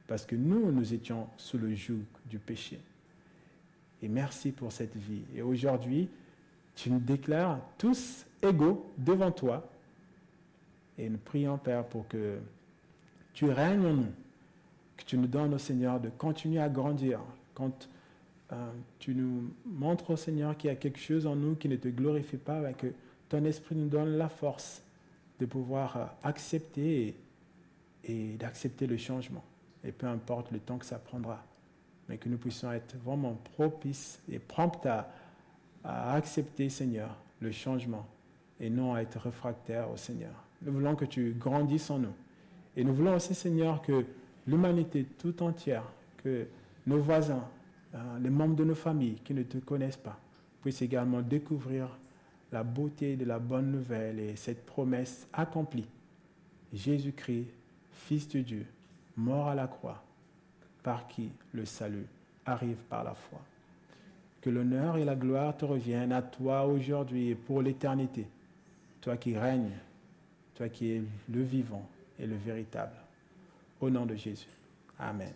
parce que nous étions sous le joug du péché. Et merci pour cette vie. Et aujourd'hui, tu nous déclares tous égaux devant toi. Et nous prions, Père, pour que tu règnes en nous, que tu nous donnes, au Seigneur, de continuer à grandir. Quand tu nous montres, au Seigneur, qu'il y a quelque chose en nous qui ne te glorifie pas, et que ton esprit nous donne la force de pouvoir accepter et d'accepter le changement. Et peu importe le temps que ça prendra. mais que nous puissions être vraiment propices et promptes à accepter, Seigneur, le changement et non à être réfractaires au Seigneur. Nous voulons que tu grandisses en nous. Et nous voulons aussi, Seigneur, que l'humanité tout entière, que nos voisins, les membres de nos familles qui ne te connaissent pas, puissent également découvrir la beauté de la bonne nouvelle et cette promesse accomplie. Jésus-Christ, Fils de Dieu, mort à la croix, par qui le salut arrive par la foi. Que l'honneur et la gloire te reviennent à toi aujourd'hui et pour l'éternité. Toi qui règnes, toi qui es le vivant et le véritable. Au nom de Jésus. Amen.